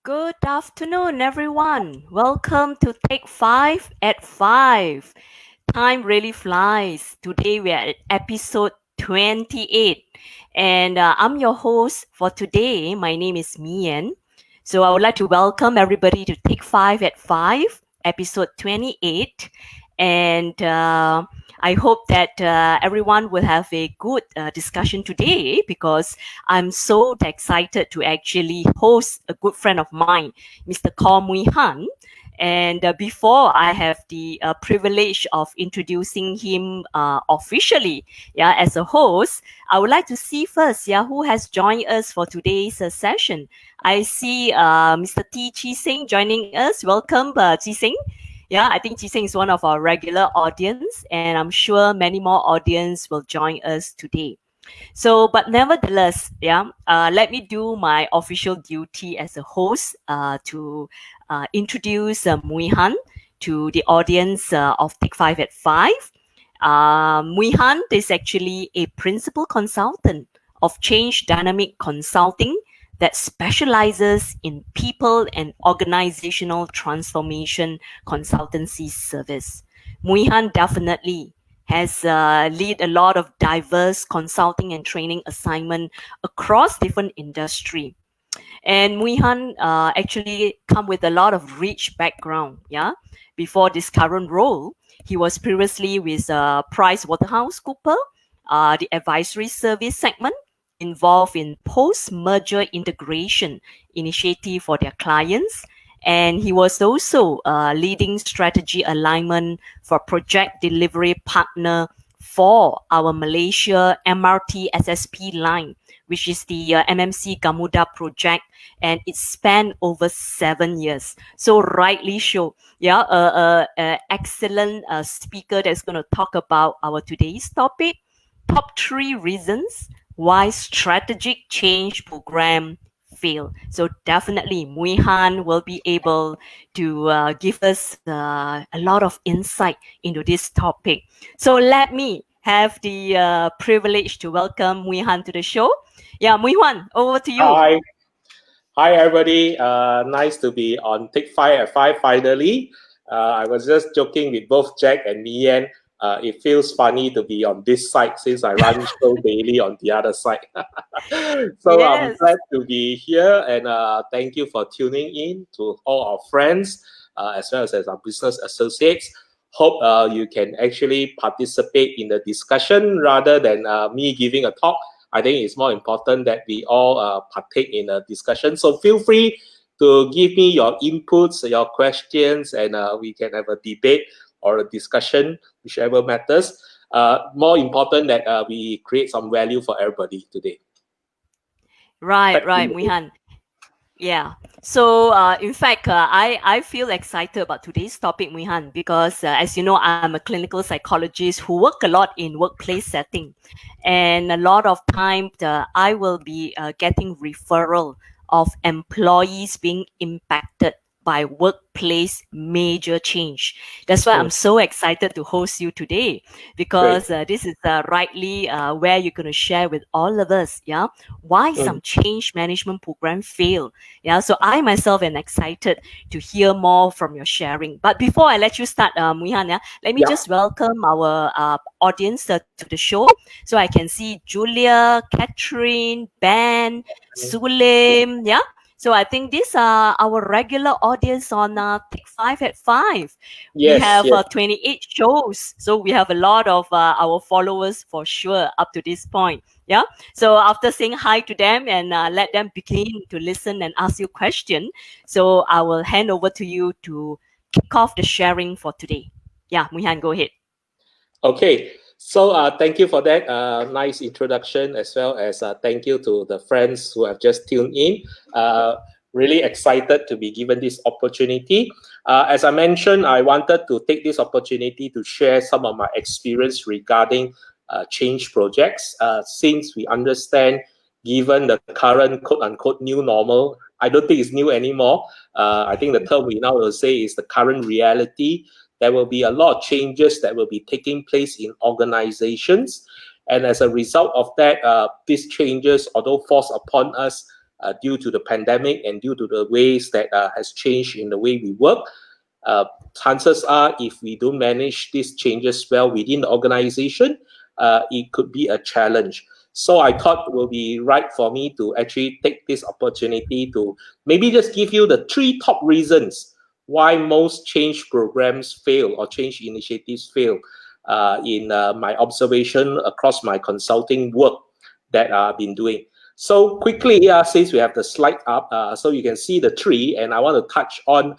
Good afternoon, everyone. Welcome to Take 5 at 5. Time really flies. Today we are at episode 28. And I'm your host for today. My name is Miyen. So I would like to welcome everybody to Take 5 at 5, episode 28. And I hope that everyone will have a good discussion today because I'm so excited to actually host a good friend of mine, Mr. Koh Mui Han. And before I have the privilege of introducing him officially, as a host, I would like to see first, who has joined us for today's session. I see Mr. T. Chi Sing joining us. Welcome, Chi Sing. I think Chi Sing is one of our regular audience, and I'm sure many more audience will join us today. So, but nevertheless, let me do my official duty as a host to introduce Mui Han to the audience of Take 5 at 5. Mui Han is actually a principal consultant of Change Dynamic Consulting that specializes in people and organizational transformation consultancy service. Mui Han definitely has lead a lot of diverse consulting and training assignment across different industry. And Mui Han actually come with a lot of rich background. Before this current role, he was previously with PricewaterhouseCoopers, the advisory service segment, involved in post-merger integration initiative for their clients. And he was also leading strategy alignment for project delivery partner for our Malaysia MRT SSP line, which is the MMC Gamuda project, and it spanned over 7 years. So rightly so, excellent speaker that's going to talk about our today's topic, top 3 reasons why strategic change program fail. So definitely Mui Han will be able to give us a lot of insight into this topic. So let me have the privilege to welcome Mui Han to the show. Mui Han, over to you. Hi everybody. Nice to be on Take 5 at 5 finally. I was just joking with both Jack and Miyen. It feels funny to be on this side since I run show daily on the other side. So Yes. I'm glad to be here, and thank you for tuning in to all our friends as well as our business associates. Hope you can actually participate in the discussion rather than me giving a talk. I think it's more important that we all partake in a discussion. So feel free to give me your inputs, your questions, and we can have a debate or a discussion, whichever matters. More important that we create some value for everybody today. Right, Mui Han. Yeah. So, in fact, I feel excited about today's topic, Mui Han, because as you know, I'm a clinical psychologist who work a lot in workplace setting. And a lot of time, I will be getting referral of employees being impacted by workplace major change. That's why I'm so excited to host you today, because this is rightly where you're going to share with all of us, why some change management program fail. So I myself am excited to hear more from your sharing. But before I let you start, Mui Han, let me just welcome our audience to the show. So I can see Julia, Catherine, Ben, Sulim, So I think these are our regular audience on Take 5 at 5. We have 28 shows. So we have a lot of our followers for sure up to this point. So after saying hi to them and let them begin to listen and ask you a question, so I will hand over to you to kick off the sharing for today. Mui Han, go ahead. Okay. So thank you for that nice introduction, as well as thank you to the friends who have just tuned in. Really excited to be given this opportunity. As I mentioned, I wanted to take this opportunity to share some of my experience regarding change projects, since we understand, given the current quote-unquote new normal, I don't think it's new anymore. I think the term we now will say is the current reality. There will be a lot of changes that will be taking place in organizations. And as a result of that, these changes, although forced upon us, due to the pandemic and due to the ways that has changed in the way we work. Uh, Chances are, if we don't manage these changes well within the organization, it could be a challenge. So I thought it will be right for me to actually take this opportunity to maybe just give you the three top reasons why most change programs fail or change initiatives fail in my observation across my consulting work that I've been doing. So quickly, since we have the slide up, so you can see the three, and I want to touch on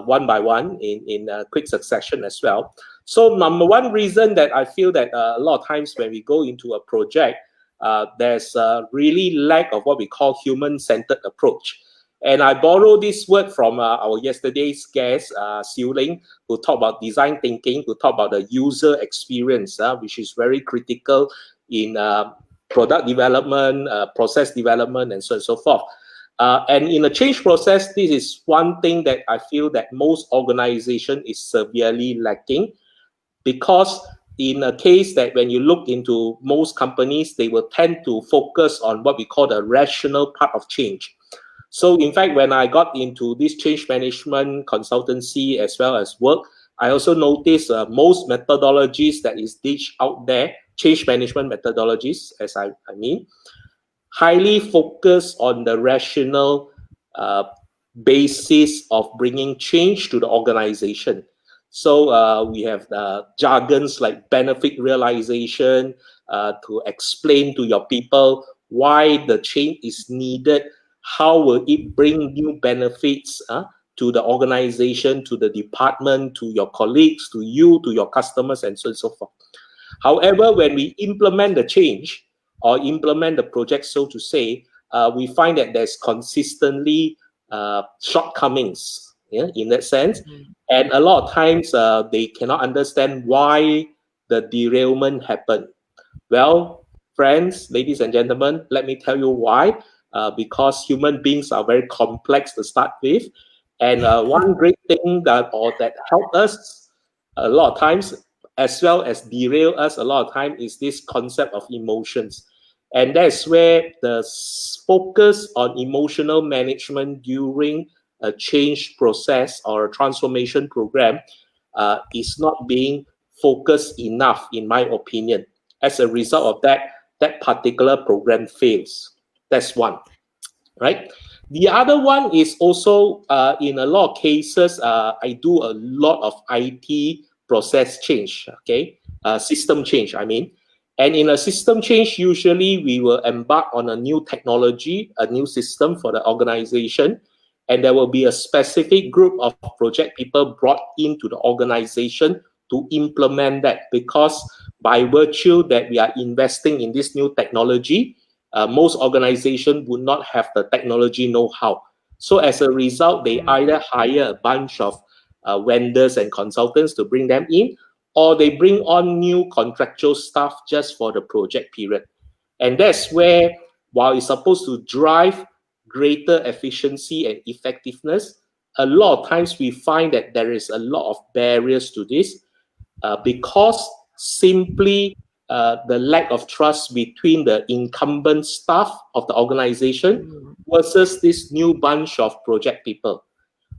one by one in quick succession as well. So number one reason that I feel that a lot of times when we go into a project, there's a really lack of what we call human-centered approach. And I borrow this word from our yesterday's guest, Siu Ling, who talked about design thinking, who talked about the user experience, which is very critical in product development, process development, and so on and so forth. And in the change process, this is one thing that I feel that most organization is severely lacking, because in a case that when you look into most companies, they will tend to focus on what we call the rational part of change. So in fact, when I got into this change management consultancy as well as work, I also noticed most methodologies that is dished out there, change management methodologies, as I mean, highly focused on the rational basis of bringing change to the organization. So we have jargons like benefit realization to explain to your people why the change is needed, how will it bring new benefits to the organization, to the department, to your colleagues, to you, to your customers, and so on and so forth. However, when we implement the change or implement the project, so to say, we find that there's consistently shortcomings, yeah, in that sense. Mm. And a lot of times they cannot understand why the derailment happened. Well, friends, ladies and gentlemen, let me tell you why. Because human beings are very complex to start with. And one great thing that helped us a lot of times, as well as derail us a lot of time, is this concept of emotions. And that's where the focus on emotional management during a change process or a transformation program is not being focused enough, in my opinion. As a result of that, that particular program fails. That's one, right? The other one is also in a lot of cases, I do a lot of IT process change, okay, system change, I mean. And in a system change, usually we will embark on a new technology, a new system for the organization, and there will be a specific group of project people brought into the organization to implement that, because by virtue that we are investing in this new technology, most organizations would not have the technology know-how. So as a result, they either hire a bunch of vendors and consultants to bring them in, or they bring on new contractual staff just for the project period. And that's where, while it's supposed to drive greater efficiency and effectiveness, a lot of times we find that there is a lot of barriers to this, because simply the lack of trust between the incumbent staff of the organization Mm. versus this new bunch of project people.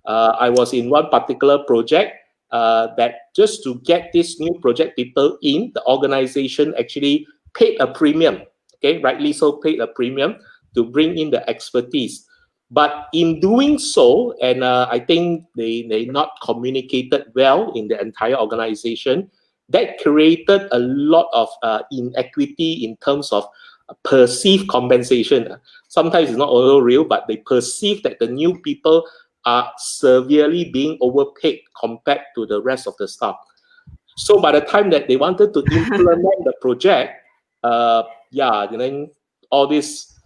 I was in one particular project that just to get these new project people in, the organization actually paid a premium, okay, rightly so, paid a premium to bring in the expertise. But in doing so, and I think they not communicated well in the entire organization, that created a lot of inequity in terms of perceived compensation. Sometimes it's not all real, but they perceive that the new people are severely being overpaid compared to the rest of the staff. So by the time that they wanted to implement the project, yeah, all this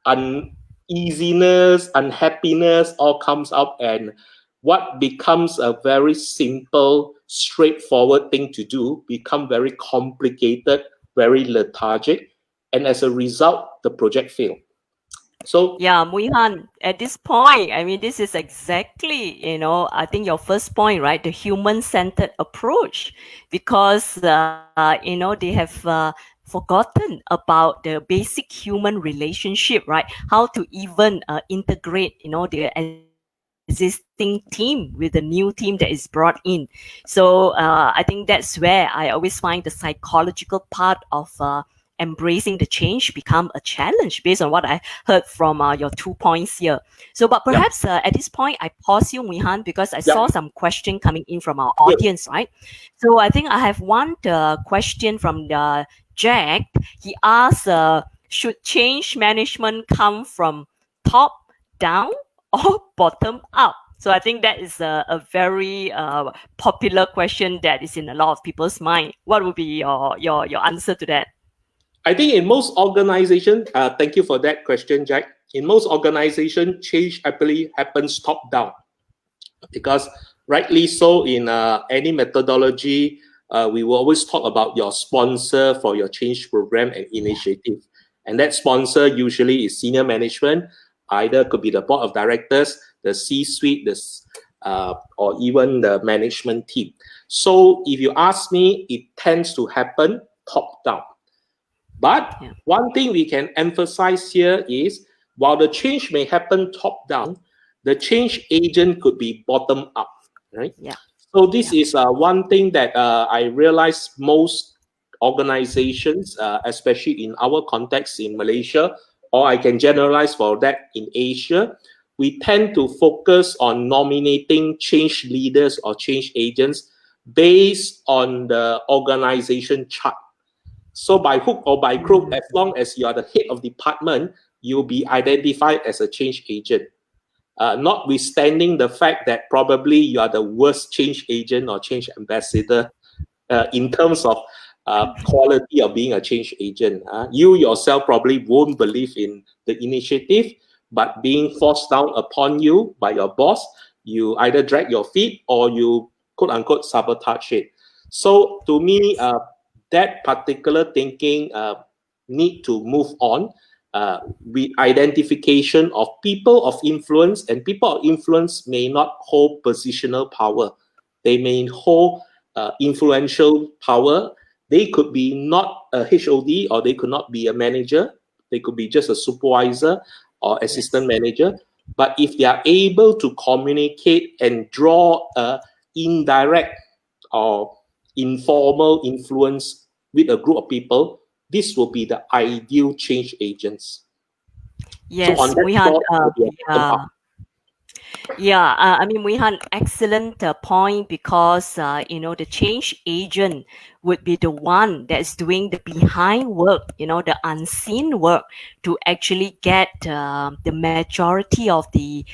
uneasiness, unhappiness all comes up, and what becomes a very simple, straightforward thing to do become very complicated, very lethargic, and as a result, the project failed. So Yeah, Mui Han, at this point, I mean, this is exactly, I think your first point, right? The human-centered approach, because, they have forgotten about the basic human relationship, right? How to even integrate, the existing team with the new team that is brought in. So I think that's where I always find the psychological part of embracing the change become a challenge based on what I heard from your 2 points here. So, but Yep. perhaps at this point, I pause you, Mihan, because I saw Yep. some question coming in from our Good. audience, right? So I think I have one question from Jack. He asks, should change management come from top down or bottom up? So I think that is a very popular question that is in a lot of people's mind. What would be your answer to that? I think in most organizations, thank you for that question, Jack. In most organizations, change actually happens top down because, rightly so, in any methodology, we will always talk about your sponsor for your change program and Yeah. initiative. And that sponsor usually is senior management, either could be the board of directors, the C-suite, or even the management team. So if you ask me, it tends to happen top down. But Yeah. one thing we can emphasize here is while the change may happen top down, the change agent could be bottom up, right? Yeah. So this Yeah. is one thing that I realize most organizations, especially in our context in Malaysia, or I can generalize for that in Asia, we tend to focus on nominating change leaders or change agents based on the organization chart. So by hook or by crook, Mm. as long as you are the head of department, you'll be identified as a change agent. Notwithstanding the fact that probably you are the worst change agent or change ambassador in terms of quality of being a change agent. You yourself probably won't believe in the initiative, but being forced down upon you by your boss, you either drag your feet or you quote unquote sabotage it. So to me, Yes. that particular thinking need to move on with identification of people of influence, and people of influence may not hold positional power. They may hold influential power. They could be not a HOD or they could not be a manager. They could be just a supervisor or assistant Yes. manager. But if they are able to communicate and draw a indirect or informal influence with a group of people, this will be the ideal change agents. So on Yes, that Muihan. score, it will be a bottom Yeah. up. Yeah, I mean, we had excellent point because the change agent would be the one that's doing the behind work, the unseen work to actually get the majority of the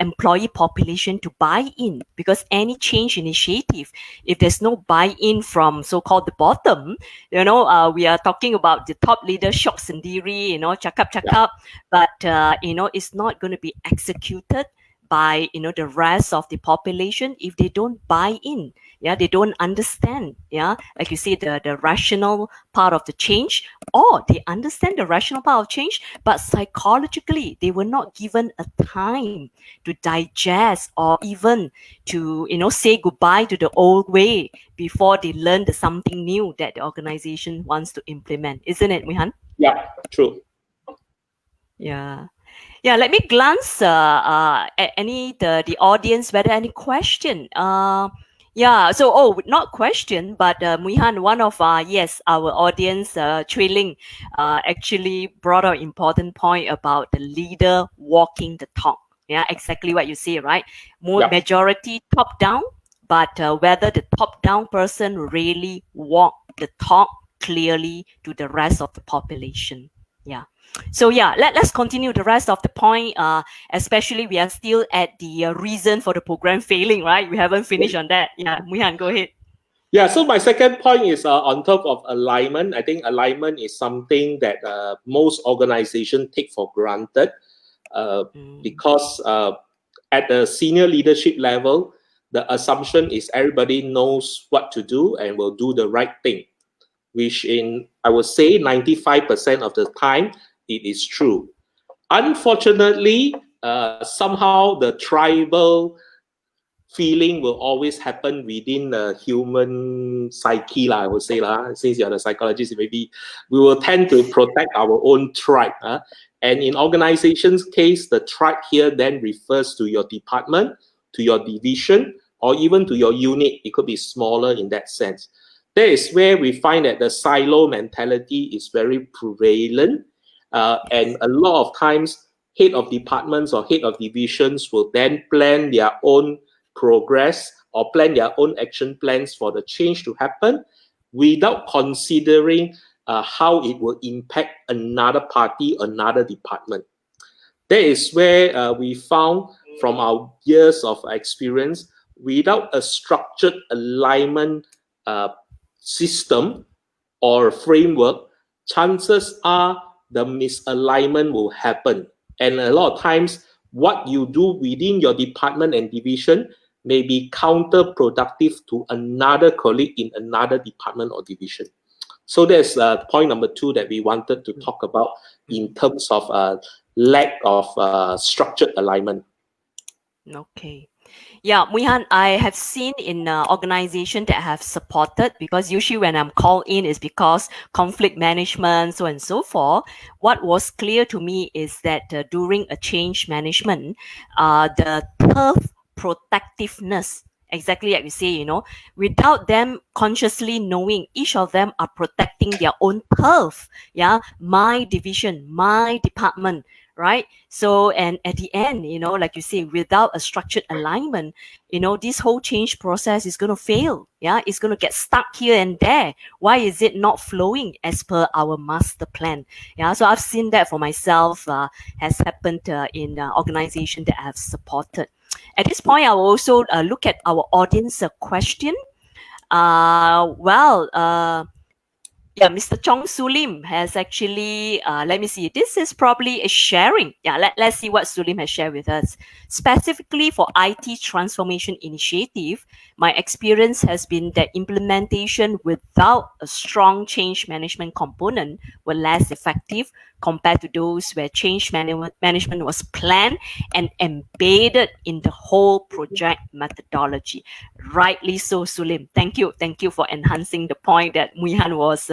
employee population to buy in. Because any change initiative, if there's no buy-in from so-called the bottom, we are talking about the top leader, shock sendiri, cakap Yeah, cakap, but it's not going to be executed by the rest of the population if they don't buy in. Yeah, they don't understand, yeah, like you say, the rational part of the change, or they understand the rational part of change, but psychologically they were not given a time to digest or even to say goodbye to the old way before they learn the something new that the organization wants to implement, isn't it, Mihan? yeah, true. Yeah. Yeah, let me glance at any the audience whether any question. Yeah, so not question, but Muihan, one of yes, our audience, Trailing, actually brought out important point about the leader walking the talk. Yeah, exactly what you say, right? More Yeah. majority top down, but whether the top down person really walk the talk clearly to the rest of the population. Yeah. So yeah, let's continue the rest of the point. Especially we are still at the reason for the program failing, right? We haven't finished on that. Yeah, Muihan, go ahead. Yeah, so my second point is on top of alignment. I think alignment is something that most organizations take for granted uh, Mm, because at the senior leadership level, the assumption is everybody knows what to do and will do the right thing, which in, I would say, 95% of the time, it is true. Unfortunately, somehow the tribal feeling will always happen within the human psyche, I would say. Since you're the psychologist, maybe we will tend to protect our own tribe. And in organization's case, the tribe here then refers to your department, to your division, or even to your unit. It could be smaller in that sense. That is where we find that the silo mentality is very prevalent. And a lot of times, head of departments or head of divisions will then plan their own progress or plan their own action plans for the change to happen without considering how it will impact another party, another department. That is where we found from our years of experience, without a structured alignment system or framework, chances are the misalignment will happen. And a lot of times, what you do within your department and division may be counterproductive to another colleague in another department or division. So that's point number 2 that we wanted to talk about in terms of lack of structured alignment. Okay. Yeah, Mui Han, I have seen in organization that I have supported, because usually when I'm called in is because conflict management, so on and so forth. What was clear to me is that during a change management, the turf protectiveness, exactly like you say, without them consciously knowing, each of them are protecting their own turf. Yeah, my division, my department, right? So, and at the end, like you say, without a structured alignment, this whole change process is going to fail. Yeah, it's going to get stuck here and there. Why is it not flowing as per our master plan? Yeah, so I've seen that for myself, has happened in organization that I have supported. At this point, I will also look at our audience question. Yeah, Mr. Chong Sulim has actually, let me see, this is probably a sharing. Yeah, let's see what Sulim has shared with us. Specifically for IT transformation initiative, my experience has been that implementation without a strong change management component were less effective compared to those where change management was planned and embedded in the whole project methodology. Rightly so, Sulim. Thank you. Thank you for enhancing the point that Mui Han was,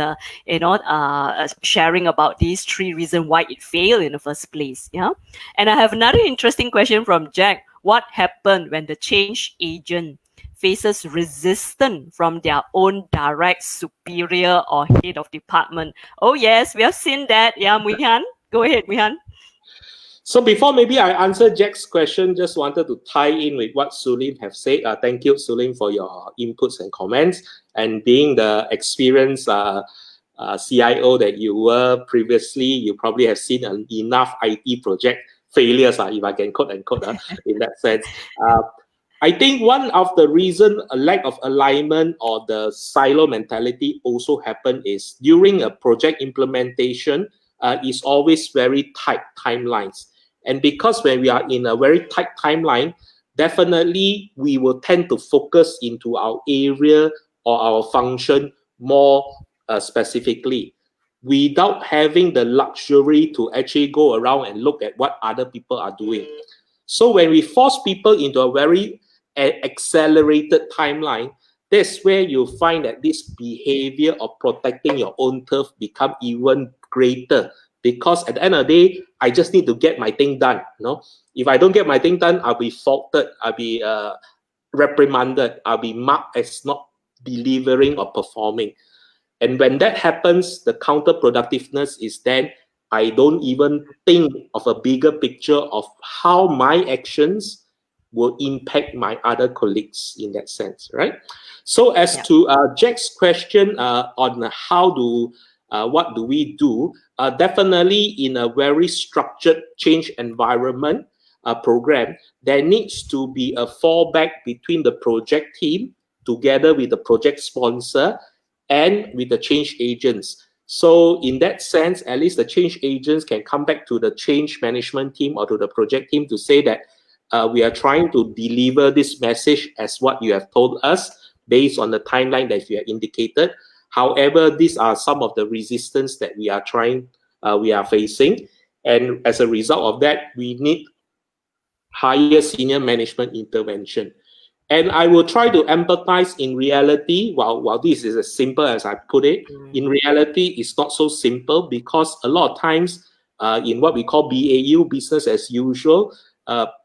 sharing about these 3 reasons why it failed in the first place. Yeah. And I have another interesting question from Jack. What happened when the change agent faces resistance from their own direct superior or head of department? Oh, yes, we have seen that. Yeah, Mui Han. Go ahead, Mui Han. So before maybe I answer Jack's question, just wanted to tie in with what Sulim have said. Thank you, Sulim, for your inputs and comments. And being the experienced CIO that you were previously, you probably have seen enough IT project failures, if I can quote unquote, in that sense. I think one of the reason a lack of alignment or the silo mentality also happen is during a project implementation, is always very tight timelines. And because when we are in a very tight timeline, definitely we will tend to focus into our area or our function more specifically, without having the luxury to actually go around and look at what other people are doing. So when we force people into a very accelerated timeline, that's where you find that this behavior of protecting your own turf become even greater, because at the end of the day, I just need to get my thing done. If I don't get my thing done, I'll be faulted, I'll be reprimanded, I'll be marked as not delivering or performing. And when that happens, the counterproductiveness is then I don't even think of a bigger picture of how my actions will impact my other colleagues in that sense, right? So as to Jack's question on what do we do, definitely in a very structured change environment program, there needs to be a fallback between the project team together with the project sponsor and with the change agents. So in that sense, at least the change agents can come back to the change management team or to the project team to say that we are trying to deliver this message as what you have told us based on the timeline that you have indicated. However, these are some of the resistance that we are facing. And as a result of that, we need higher senior management intervention. And I will try to empathize in reality. While this is as simple as I put it, Mm. in reality, it's not so simple because a lot of times, in what we call BAU, business as usual,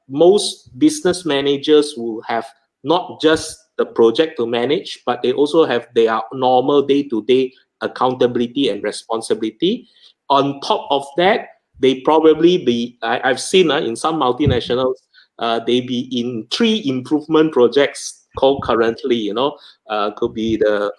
most business managers will have not just the project to manage, but they also have their normal day-to-day accountability and responsibility. On top of that, they probably be, I've seen in some multinationals, they be in three improvement projects concurrently. Could be the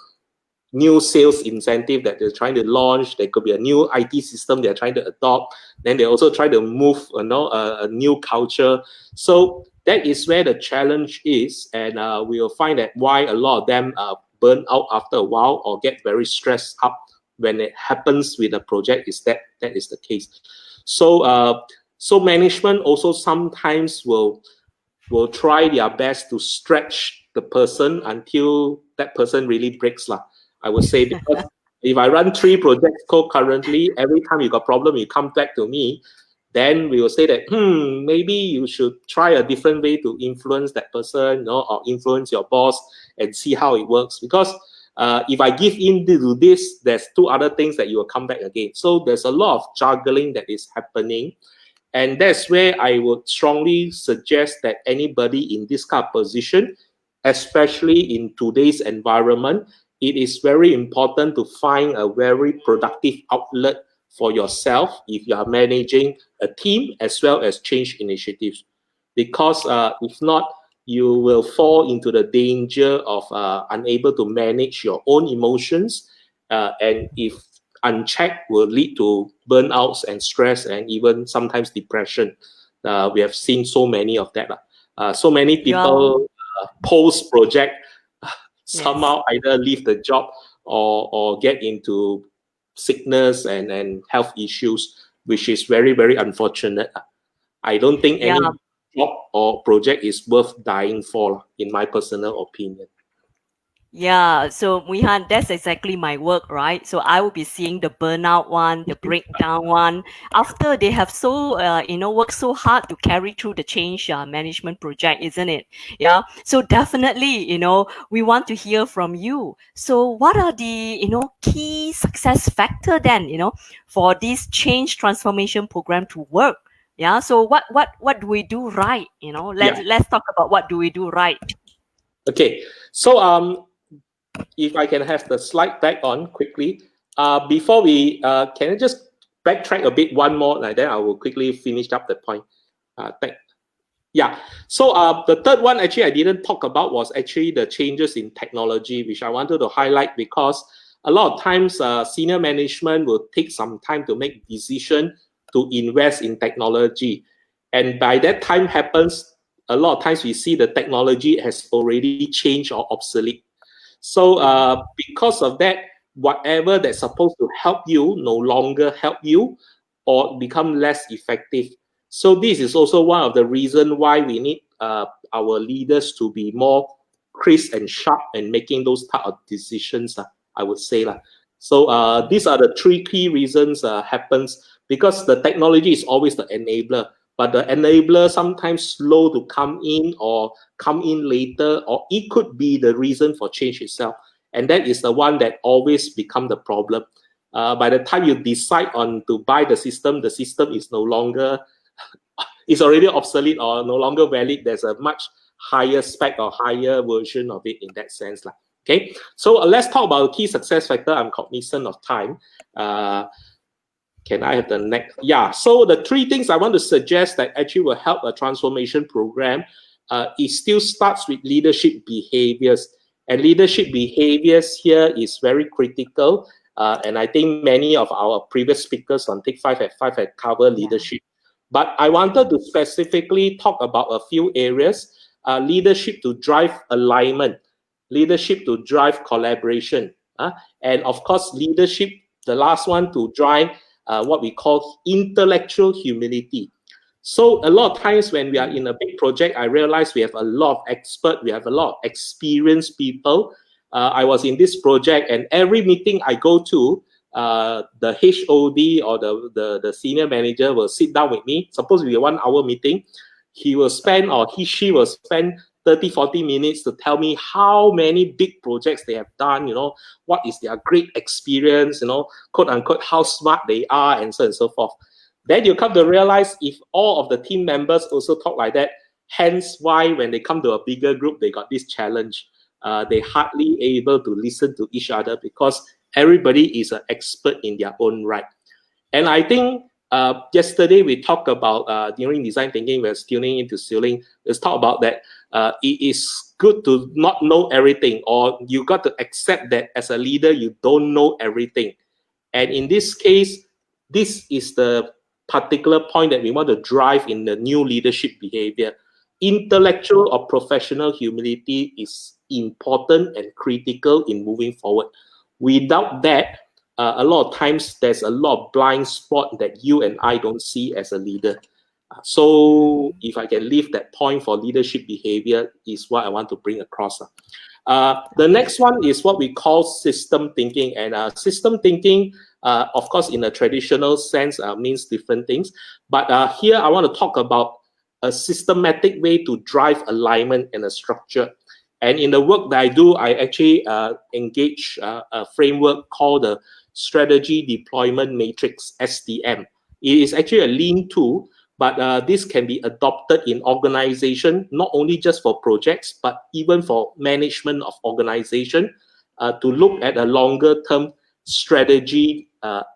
new sales incentive that they're trying to launch. There could be a new IT system they're trying to adopt. Then they also try to move, a new culture. So that is where the challenge is, and we will find that why a lot of them burn out after a while or get very stressed up when it happens with a project. Is that is the case. So management also sometimes will try their best to stretch the person until that person really breaks lah. I would say, because if I run three projects concurrently, every time you got problem, you come back to me, then we will say that maybe you should try a different way to influence that person, or influence your boss and see how it works. Because if I give in to this, there's two other things that you will come back again. So there's a lot of juggling that is happening. And that's where I would strongly suggest that anybody in this kind of position, especially in today's environment, it is very important to find a very productive outlet for yourself if you are managing a team as well as change initiatives. Because if not, you will fall into the danger of unable to manage your own emotions. And if unchecked, will lead to burnouts and stress and even sometimes depression. We have seen so many of that. So many Yeah. people post project Yes. somehow either leave the job or get into sickness and health issues, which is very, very unfortunate. I don't think Yeah. any job or project is worth dying for, in my personal opinion. Yeah, so Muihan, that's exactly my work, right? So I will be seeing the burnout one, the breakdown one, after they have worked so hard to carry through the change management project, isn't it? Yeah. So definitely, we want to hear from you. So what are the, key success factor then, for this change transformation program to work? Yeah. So what do we do right? Let's Yeah. let's talk about what do we do right. Okay. So if I can have the slide back on quickly. Before we, can I just backtrack a bit one more, like then I will quickly finish up the point. Thank, yeah. So the third one actually I didn't talk about was actually the changes in technology, which I wanted to highlight because a lot of times senior management will take some time to make decision to invest in technology. And by that time happens, a lot of times we see the technology has already changed or obsolete. So Mhm. because of that, whatever that's supposed to help you no longer help you or become less effective. So this is also one of the reasons why we need our leaders to be more crisp and sharp and making those type of decisions. I would say lah. So these are the three key reasons happens because the technology is always the enabler, but the enabler sometimes slow to come in or come in later, or it could be the reason for change itself. And that is the one that always become the problem. By the time you decide on to buy the system is no longer, is already obsolete or no longer valid. There's a much higher spec or higher version of it in that sense. Okay, so let's talk about key success factor. I'm cognizant of time. Uh, can I have the next? Yeah. So the three things I want to suggest that actually will help a transformation program. It still starts with leadership behaviors, and leadership behaviors here is very critical. And I think many of our previous speakers on Take 5 at 5 had covered Yeah. leadership. But I wanted to specifically talk about a few areas. Leadership to drive alignment, leadership to drive collaboration, and of course, leadership, the last one, to drive what we call intellectual humility. So a lot of times when we are in a big project, I realize we have a lot of expert, we have a lot of experienced people. I was in this project, and every meeting I go to, the HOD or the senior manager will sit down with me. Suppose we have 1 hour meeting, he will spend or she will spend 30, 40 minutes to tell me how many big projects they have done, what is their great experience, quote unquote, how smart they are, and so on and so forth. Then you come to realize if all of the team members also talk like that, hence why when they come to a bigger group, they got this challenge. They hardly able to listen to each other because everybody is an expert in their own right. And I think yesterday we talked about during design thinking, we're tuning into ceiling. Let's talk about that. It is good to not know everything, or you got to accept that as a leader, you don't know everything. And in this case, this is the particular point that we want to drive in the new leadership behavior. Intellectual or professional humility is important and critical in moving forward. Without that, a lot of times there's a lot of blind spot that you and I don't see as a leader. So if I can leave that point for leadership behavior is what I want to bring across. The next one is what we call system thinking. And system thinking, of course, in a traditional sense, means different things. But here I want to talk about a systematic way to drive alignment and a structure. And in the work that I do, I actually engage a framework called the Strategy Deployment Matrix, SDM. It is actually a lean tool, but this can be adopted in organization, not only just for projects, but even for management of organization to look at a longer term strategy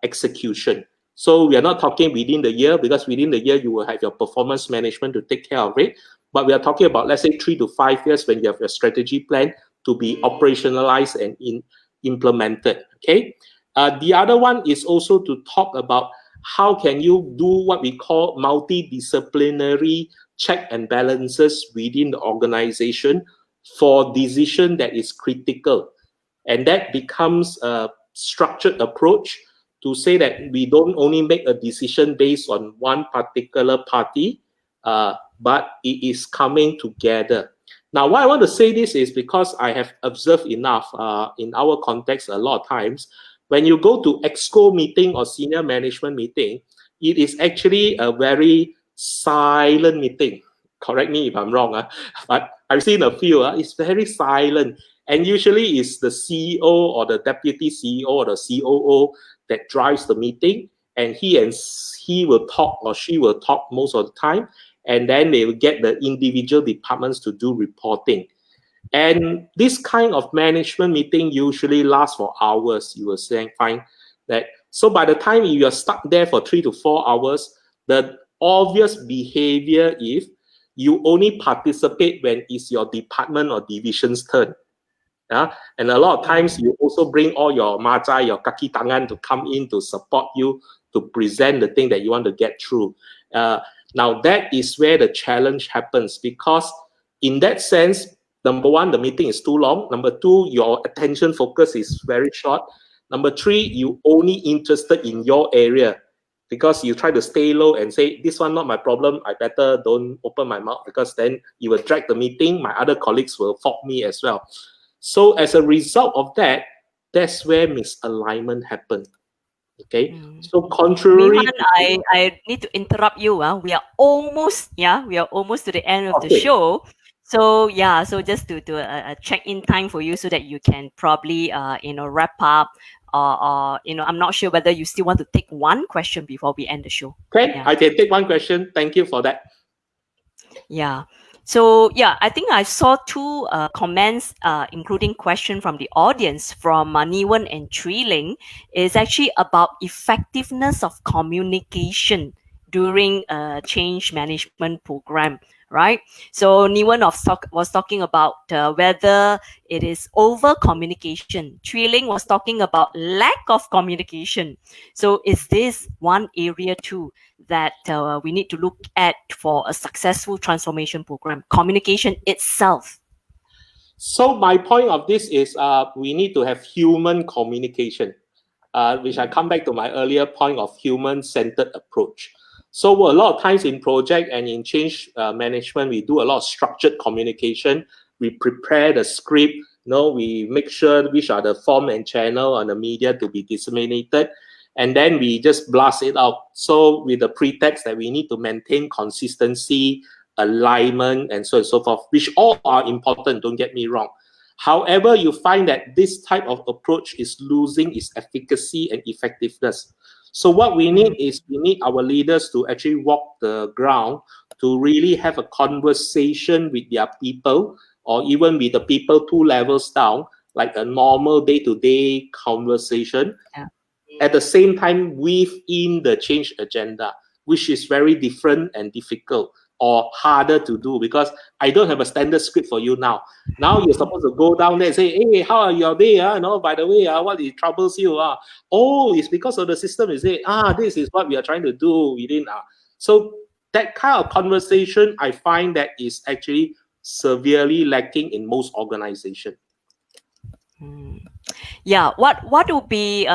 execution. So we are not talking within the year, because within the year you will have your performance management to take care of it. But we are talking about, let's say, 3 to 5 years when you have your strategy plan to be operationalized and implemented. Okay. The other one is also to talk about how can you do what we call multidisciplinary check and balances within the organization for decision that is critical. And that becomes a structured approach to say that we don't only make a decision based on one particular party, but it is coming together. Now, why I want to say this is because I have observed enough in our context a lot of times. When you go to EXCO meeting or senior management meeting, it is actually a very silent meeting. Correct me if I'm wrong, but I've seen a few. It's very silent. And usually it's the CEO or the deputy CEO or the COO that drives the meeting. And he will talk or she will talk most of the time. And then they will get the individual departments to do reporting. And this kind of management meeting usually lasts for hours. You will find that. So by the time you are stuck there for 3 to 4 hours, the obvious behavior is you only participate when it's your department or division's turn. And a lot of times you also bring all your maja, your kaki tangan to come in to support you to present the thing that you want to get through. Now that is where the challenge happens, because in that sense, number one, the meeting is too long. Number two, your attention focus is very short. Number three, you only interested in your area because you try to stay low and say, this one not my problem. I better don't open my mouth, because then you will drag the meeting. My other colleagues will fault me as well. So as a result of that, that's where misalignment happens. Okay, so contrary Mihan, I need to interrupt you. We are almost to the end of the okay. show. So so just to do a check-in time for you so that you can probably wrap up, or I'm not sure whether you still want to take one question before we end the show. Okay, Yeah. I can take one question. Thank you for that. Yeah. So I think I saw two comments, including question from the audience from Niwan and Treeling, is actually about effectiveness of communication during a change management program, right? So Niwan was talking about whether it is over communication. Treeling was talking about lack of communication. So is this one area too that we need to look at for a successful transformation program, communication itself? So my point of this is we need to have human communication, which I come back to my earlier point of human-centered approach. So a lot of times in project and in change management, we do a lot of structured communication. We prepare the script, we make sure which are the form and channel on the media to be disseminated, and then we just blast it out. So with the pretext that we need to maintain consistency, alignment, and so on and so forth, which all are important, don't get me wrong. However, you find that this type of approach is losing its efficacy and effectiveness. So what we need is we need our leaders to actually walk the ground to really have a conversation with their people, or even with the people 2 levels down, like a normal day-to-day conversation, Yeah. at the same time within the change agenda, which is very different and difficult or harder to do, because I don't have a standard script for you now. Now you're supposed to go down there and say, hey, how are your day? By the way, what it troubles you? Oh, it's because of the system. You say, this is what we are trying to do within. So that kind of conversation, I find that is actually severely lacking in most organizations. Yeah, what would be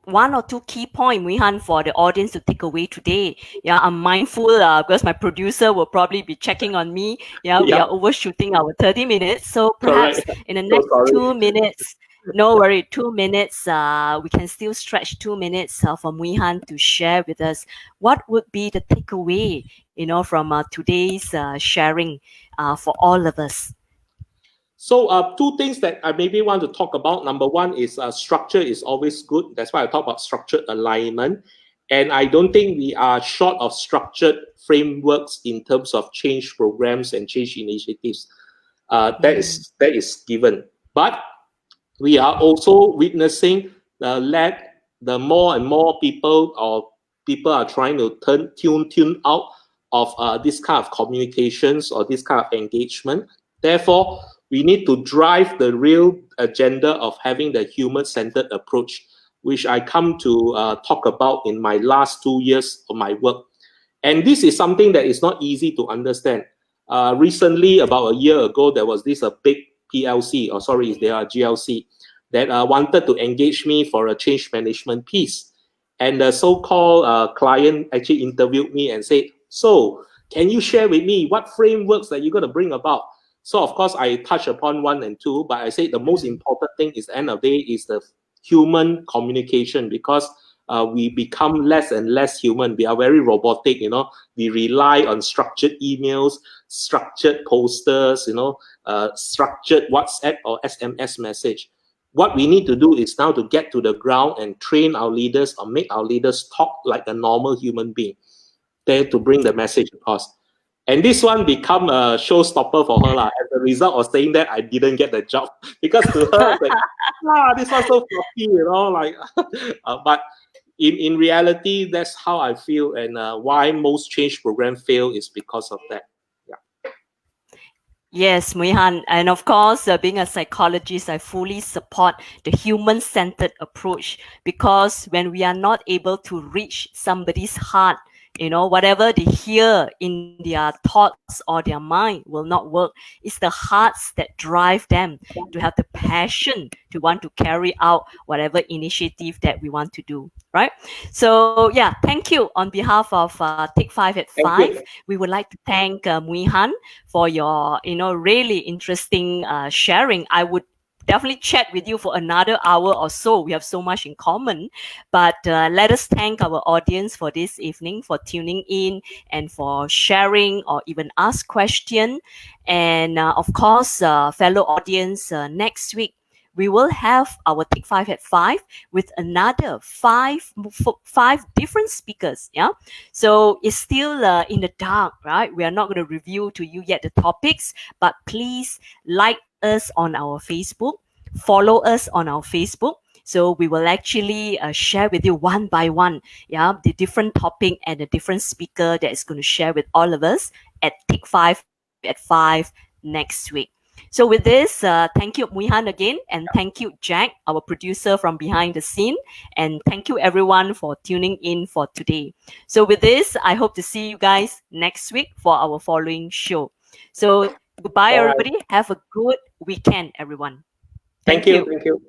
one or two key point, Mui Han, for the audience to take away today? Yeah, I'm mindful because my producer will probably be checking on me. Yeah, we are Yep, overshooting our 30 minutes. So perhaps correct. in the So next sorry. 2 minutes, no worry, 2 minutes, we can still stretch 2 minutes for Mui Han to share with us what would be the takeaway, from today's sharing for all of us. So two things that I maybe want to talk about. Number one is structure is always good. That's why I talk about structured alignment. And I don't think we are short of structured frameworks in terms of change programs and change initiatives. That is given. But we are also witnessing the more and more people are trying to tune out of this kind of communications or this kind of engagement. Therefore, we need to drive the real agenda of having the human-centered approach, which I come to talk about in my last 2 years of my work. And this is something that is not easy to understand. Recently, about a year ago, there was this big PLC, or sorry, they are GLC, that wanted to engage me for a change management piece. And the so-called client actually interviewed me and said, so can you share with me what frameworks that you're going to bring about? So of course, I touch upon one and two, but I say the most important thing is, at the end of the day, is the human communication, because we become less and less human. We are very robotic, we rely on structured emails, structured posters, structured WhatsApp or SMS message. What we need to do is now to get to the ground and train our leaders, or make our leaders talk like a normal human being, there to bring the message across. And this one become a showstopper for her. As a result of saying that, I didn't get the job because to her, it's like, this one's so fluffy, but in reality, that's how I feel, and why most change program fail is because of that. Yeah. Yes, Mui Han. And of course, being a psychologist, I fully support the human-centered approach, because when we are not able to reach somebody's heart, whatever they hear in their thoughts or their mind will not work. It's the hearts that drive them to have the passion to want to carry out whatever initiative that we want to do, right? So yeah, thank you on behalf of Take 5 at Thank 5. you. We would like to thank Mui Han for your, really interesting sharing. I would definitely chat with you for another hour or so. We have so much in common. But let us thank our audience for this evening, for tuning in and for sharing or even ask question. And of course, fellow audience, next week we will have our Take 5 at 5 with another five different speakers. Yeah. So it's still in the dark, right? We are not going to review to you yet the topics, but please like us on our Facebook, follow us on our Facebook. So we will actually share with you one by one, yeah, the different topic and the different speaker that is going to share with all of us at Take 5 at 5 next week. So with this, thank you, Mui Han, again, and thank you, Jack, our producer from behind the scene, and thank you everyone for tuning in for today. So with this, I hope to see you guys next week for our following show. So goodbye, Bye. everybody. Have a good weekend, everyone. Thank Thank you. you. Thank you.